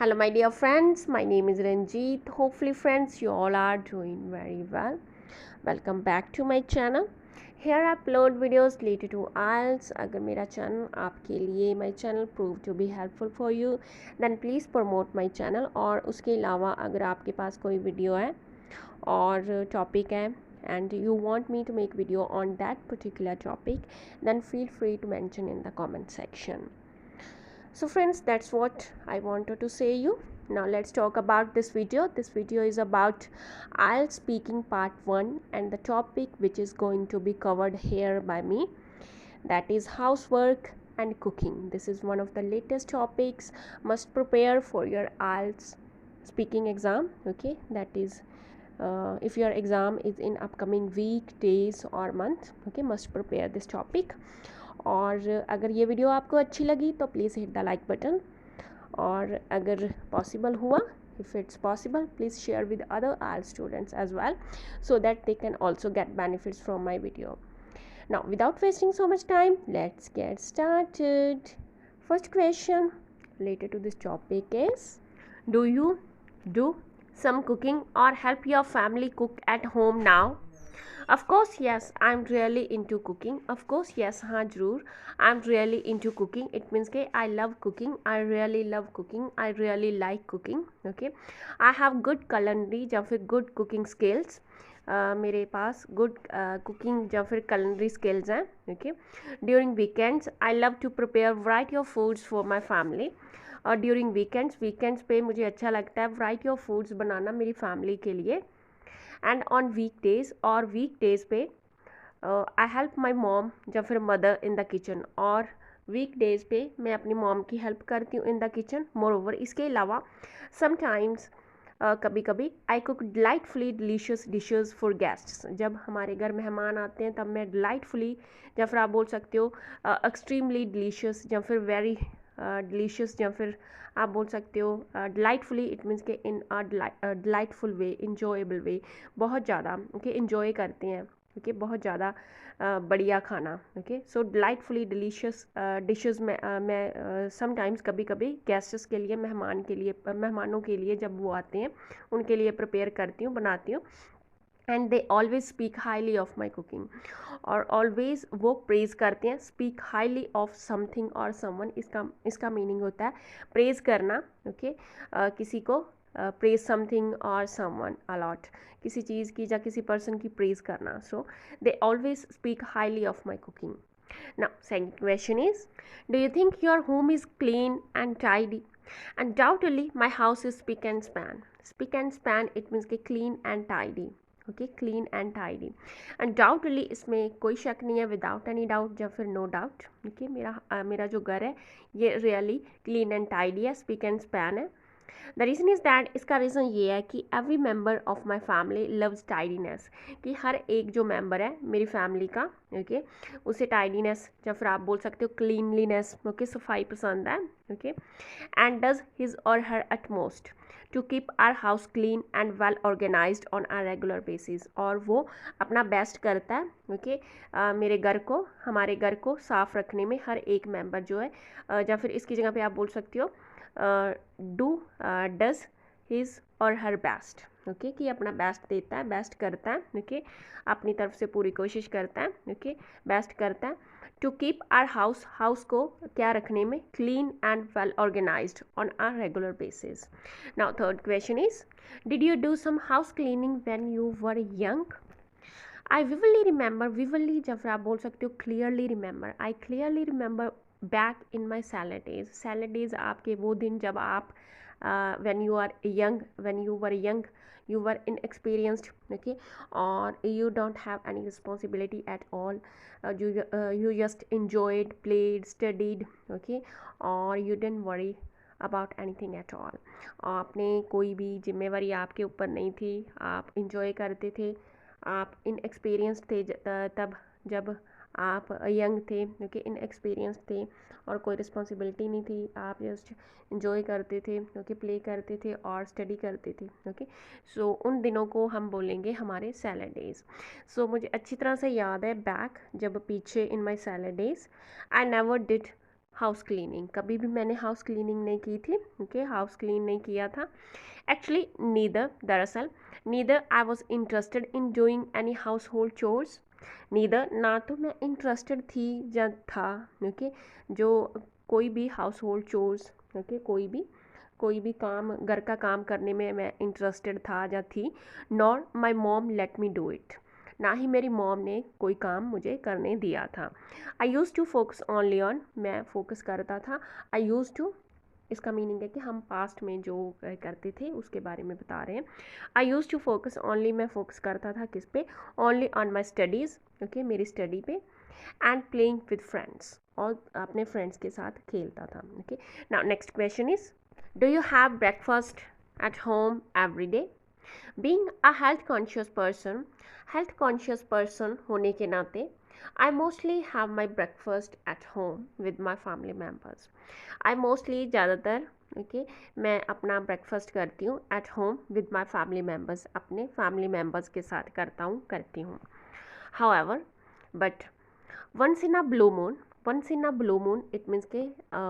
Hello my dear friends, my name is Ranjit. Hopefully friends you all are doing very well. Welcome back to my channel. Here I upload videos related to IELTS. अगर मेरा channel आपके लिए my channel prove to be helpful for you then please promote my channel. और उसके अलावा अगर आपके पास कोई वीडियो है और टॉपिक है and you want me to make video on that particular topic then feel free to mention in the comment section. So friends, that's what I wanted to say you. Now let's talk about this video. This video is about IELTS speaking part 1 and the topic which is going to be covered here by me, that is housework and cooking. This is one of the latest topics must prepare for your IELTS speaking exam. Okay, that is if your exam is in upcoming week, days or month, okay, must prepare this topic. और अगर ये video आपको अच्छी लगी तो please hit the like button, और अगर possible हुआ, if it's possible, please share with other IELTS students as well so that they can also get benefits from my video. Now without wasting so much time, let's get started. First question related to this topic is, do you do some cooking or help your family cook at home now? Of course yes, I'm really into cooking. Of course yes, हाँ ज़रूर, I'm really into cooking. It means कि I love cooking, I really love cooking, I really like cooking. Okay, I have good culinary या फिर good cooking skills. मेरे पास good cooking या फिर culinary skills हैं. Okay, during weekends I love to prepare variety of foods for my family. और during weekends पे मुझे अच्छा लगता है वैरायटी ऑफ फूड्स बनाना मेरी फैमिली के लिए. एंड ऑन वीकडेज़ पे आई हेल्प माई मॉम या फिर मदर इन द किचन. और वीकडेज़ पे मैं अपनी मॉम की हेल्प करती हूँ in the kitchen. Moreover इसके अलावा समटाइम्स कभी कभी I cook delightfully delicious dishes for guests. जब हमारे घर मेहमान आते हैं तब मैं डिलाइटफुली या फिर आप बोल सकते हो एक्सट्रीमली डिलीशियस या फिर वेरी डिलीशियस या फिर आप बोल सकते हो डिलाइटफुली. इट मीन्स के इन डिलाइटफुल वे, इंजॉयबल वे, बहुत ज़्यादा ओके इंजॉय करते हैं. ओके, बहुत ज़्यादा बढ़िया खाना. ओके, सो डिलाइटफुली डिलीशियस डिशेस मैं समटाइम्स कभी कभी गेस्ट्स के लिए, मेहमानों के लिए जब वो आते हैं उनके लिए प्रिपेयर करती हूँ, बनाती हूँ. And they always speak highly of my cooking. और ऑलवेज वो प्रेज़ करते हैं, speak highly of something or someone. इसका मीनिंग होता है प्रेज़ करना. ओके, किसी को praise something or someone a lot, किसी चीज़ की या किसी पर्सन की प्रेज़ करना. So they always speak highly of my cooking. Now second question is, do you think your home is clean and tidy? Undoubtedly my house is spick and span. Spick and span it means कि clean and tidy. Okay, clean and tidy. Undoubtedly इसमें कोई शक नहीं है, without any doubt या फिर no doubt. Okay, मेरा जो घर है ये रियली क्लीन एंड टाइडी है, स्पीक एंड स्पैन है. द रीज़न इज़ दैट, इसका रीज़न ये है कि every member of my family loves tidiness. कि हर एक जो मेम्बर है मेरी फैमिली का, ओके, उसे टाइडीनेस या फिर आप बोल सकते हो क्लीनलीनेस, ओके, सफाई पसंद है. Okay, and does his or her utmost to keep our house clean and well organised on a regular basis. और वो अपना बेस्ट करता है. ओके, हमारे घर को साफ़ रखने में हर एक मेंबर जो है, या फिर इसकी जगह पे आप बोल सकते हो does his or her best. Okay, कि अपना बेस्ट देता है, बेस्ट करता है. ओके, अपनी तरफ से पूरी कोशिश करता है. ओके, बेस्ट करता है. टू कीप आर हाउस को क्या रखने में, clean and well organised on a regular basis. Now third question is, did you do some house cleaning when you were young? I vividly remember, vividly जब आप बोल सकते हो clearly remember, I clearly remember back in my salad days. Salad days आपके वो दिन जब आप when you were young, you were inexperienced. Okay, or you don't have any responsibility at all. You just enjoyed, played, studied. Okay, or you didn't worry about anything at all. आपने कोई भी जिम्मेवारी आपके ऊपर नहीं थी, आप इंजॉय करते थे. आप इनएक्सपीरियंस्ड थे तब जब आप यंग थे. ओके, इनएक्सपीरियंस्ड थे और कोई रिस्पॉन्सिबिलिटी नहीं थी. आप जस्ट इंजॉय करते थे. ओके, प्ले करते थे और स्टडी करते थे. ओके, सो उन दिनों को हम बोलेंगे हमारे सैलड डेज. सो मुझे अच्छी तरह से याद है बैक, जब पीछे in my salad days I never did house cleaning, कभी भी मैंने हाउस क्लीनिंग नहीं की थी, ओके, हाउस क्लीन नहीं किया था। एक्चुअली नीदर, दरअसल neither I was interested in doing any house hold chores. Neither, ना तो मैं इंटरेस्टेड थी या था, ओके, जो कोई भी हाउस होल्ड चोर्स, ओके, कोई भी काम, घर का काम करने में मैं इंटरेस्टेड था या थी। Nor my mom let me do it, ना ही मेरी मॉम ने कोई काम मुझे करने दिया था। I use to focus only on, मैं फोकस करता था। आई यूज़ टू, इसका मीनिंग है कि हम पास्ट में जो करते थे उसके बारे में बता रहे हैं। आई यूज़ टू फोकस ऑनली, मैं फोकस करता था किस पे, only on my studies, okay, मेरी स्टडी पे। एंड प्लेइंग विद फ्रेंड्स, और अपने फ्रेंड्स के साथ खेलता था, okay. Now next question is, do you have breakfast at home every day? Being a health conscious person होने के नाते I mostly have my breakfast at home with my family members. I mostly, ज़्यादातर, okay, मैं अपना breakfast करती हूँ at home with my family members, अपने family members के साथ करती हूँ। However, but once in a blue moon it means के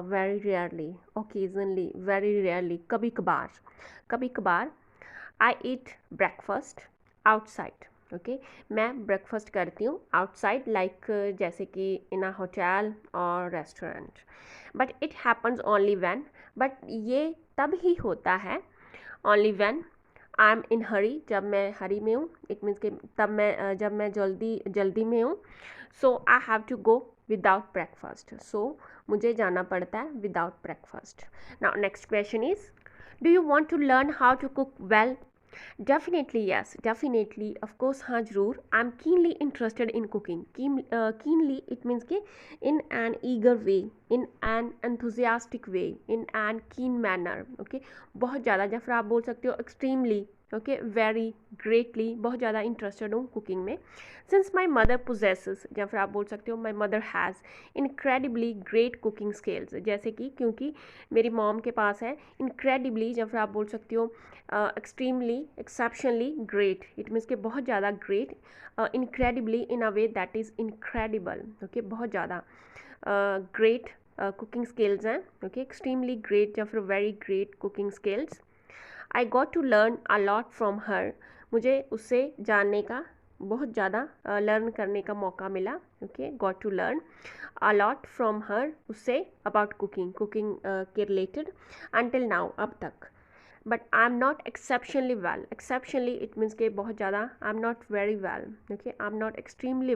very rarely, occasionally, very rarely, कभी कभार I eat breakfast outside, okay, मैं ब्रेकफास्ट करती हूँ आउटसाइड, लाइक जैसे कि इन अ होटल और restaurant. But it happens only when, but ये तब ही होता है, ओनली व्हेन आई एम इन हरी, जब मैं हरी में हूँ, इट मीन्स कि तब मैं जब मैं जल्दी में हूँ। So I have to go without breakfast, so मुझे जाना पड़ता है without breakfast. Now next question is, do you want to learn how to cook well? Definitely yes, definitely, of course, हाँ ज़रूर। I am keenly interested in cooking. Keenly it means के in an eager way, in an enthusiastic way, in an keen manner, okay, बहुत ज़्यादा, या फिर आप बोल सकते हो एक्सट्रीमली, ओके, वेरी ग्रेटली, बहुत ज़्यादा इंटरेस्टेड हूँ कुकिंग में। सिंस माई मदर पोजेसेस, या फिर आप बोल सकते हो my mother has incredibly great cooking skills, जैसे कि क्योंकि मेरी मॉम के पास है इनक्रेडिबली, या फिर आप बोल सकते हो extremely, exceptionally great, it means के बहुत ज़्यादा great, incredibly in a way that is incredible, okay, बहुत ज़्यादा ग्रेट कुकिंग स्किल्स हैं, ओके, एक्सट्रीमली ग्रेट या फिर very great cooking skills. I got to learn a lot from her, मुझे उससे जानने का, बहुत ज़्यादा लर्न करने का मौका मिला, okay, got to learn a lot from her, उससे, अबाउट कुकिंग के रिलेटेड, अंटिल नाउ, अब तक। But I am not exceptionally it means के बहुत ज़्यादा, I am not very well, okay, I am not extremely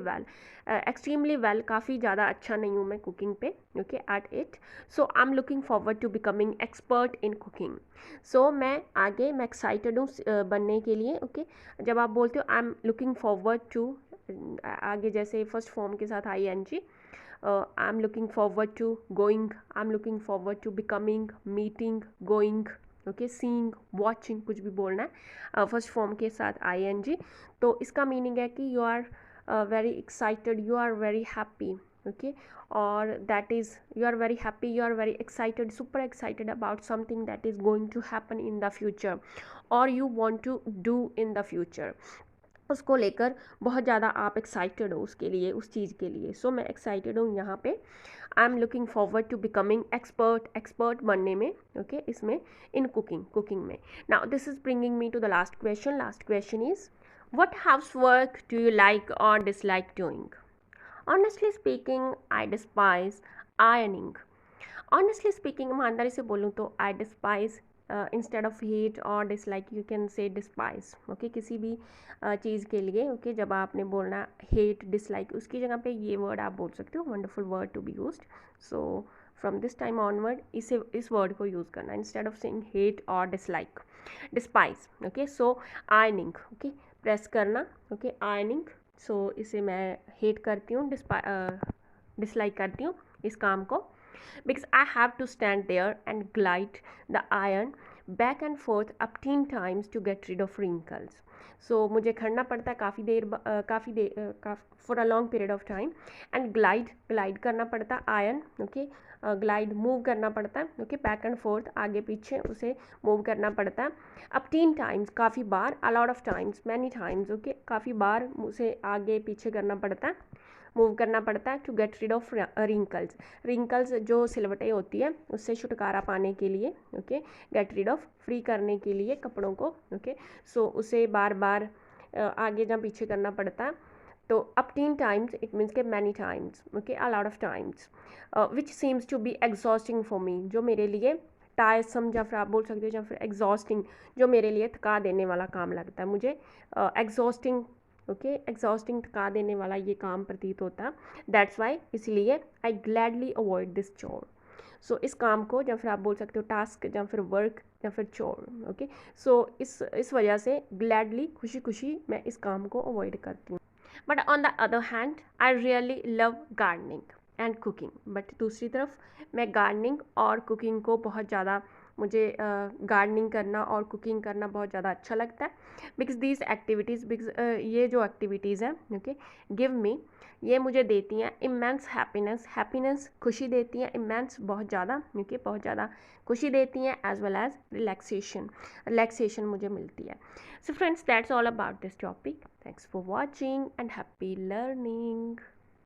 well, काफ़ी ज़्यादा अच्छा नहीं हूँ मैं कुकिंग पे, okay, at it. So I am looking forward to becoming expert in cooking. So मैं एक्साइटेड हूँ बनने के लिए, ओके। जब आप बोलते हो I am looking forward to, आगे जैसे फर्स्ट फॉर्म के साथ ING, I am looking forward to going, I am looking forward to becoming, meeting, going, okay, seeing, watching, कुछ भी बोलना है फर्स्ट फॉर्म के साथ ING। तो इसका मीनिंग है कि you are very excited, you are very happy, okay, और that is, you are very happy, you are very excited, super excited about something that is going to happen in the future, और you want to do in the future, उसको लेकर बहुत ज़्यादा आप excited हो उसके लिए, उस चीज़ के लिए। सो मैं एक्साइटेड हूँ यहाँ पे, I am looking forward to becoming expert बनने में, ओके, इसमें, इन कुकिंग में। Now this is bringing me to the last question is, what housework do you like और dislike doing? Honestly speaking, I despise ironing. Honestly speaking, ईमानदारी से बोलूँ तो I despise, instead of hate और dislike, you can say despise, okay, किसी भी चीज़ के लिए, ओके, जब आपने बोलना हेट, डिसलाइक, उसकी जगह पे ये वर्ड आप बोल सकते हो, wonderful word to be used. So from this time onward इस वर्ड को यूज़ करना, इंस्टेड ऑफ सेइंग हेट और dislike, despise, okay. So ironing, okay, press करना, ओके, आयरनिंग, सो इसे मैं हेट करती हूँ, डिसलाइक करती हूँ इस काम को, because I have to stand there and glide the iron back and forth up 10 times to get rid of wrinkles. So मुझे खड़ना पड़ता है for a long period of time, and glide करना पड़ता है iron, okay, glide move करना पड़ता है, okay, back and forth, आगे पीछे उसे move करना पड़ता है, up 10 times, काफ़ी बार, a lot of times, many times, okay, काफ़ी बार उसे आगे पीछे करना पड़ता है, मूव करना पड़ता है to get rid of wrinkles. Wrinkles जो सिलवटें होती है उससे छुटकारा पाने के लिए, okay, get rid of, free करने के लिए कपड़ों को, ओके। सो उसे बार बार आगे या पीछे करना पड़ता है। तो अपटीन टाइम्स इट मीन्स के many times, okay, a lot of times, which seems to be exhausting for me, जो मेरे लिए टायरसम या फिर आप बोल सकते हो या फिर एग्जॉस्टिंग, जो मेरे लिए थका देने वाला काम लगता है मुझे, एग्जॉस्टिंग, ओके, एग्जॉस्टिंग, थका देने वाला ये काम प्रतीत होता है। दैट्स वाई, इसलिए आई ग्लैडली अवॉइड दिस चोर। सो इस काम को या फिर आप बोल सकते हो टास्क या फिर वर्क या फिर चोर, ओके। सो इस वजह से ग्लैडली, खुशी खुशी मैं इस काम को अवॉइड करती हूँ। But on the other hand I really love gardening and cooking. But दूसरी तरफ मैं गार्डनिंग और कुकिंग को बहुत ज़्यादा, मुझे गार्डनिंग करना और कुकिंग करना बहुत ज़्यादा अच्छा लगता है। बिकॉज दीज एक्टिविटीज़, बिकॉज ये जो एक्टिविटीज़ हैं, ओके, गिव मी, ये मुझे देती हैं इमेंस हैप्पीनेस, हैप्पीनेस, खुशी देती हैं, इमेंस बहुत ज़्यादा, ओके, बहुत ज़्यादा खुशी देती हैं, as well as relaxation, relaxation मुझे मिलती है। So friends, that's all about this topic. Thanks for watching and happy learning.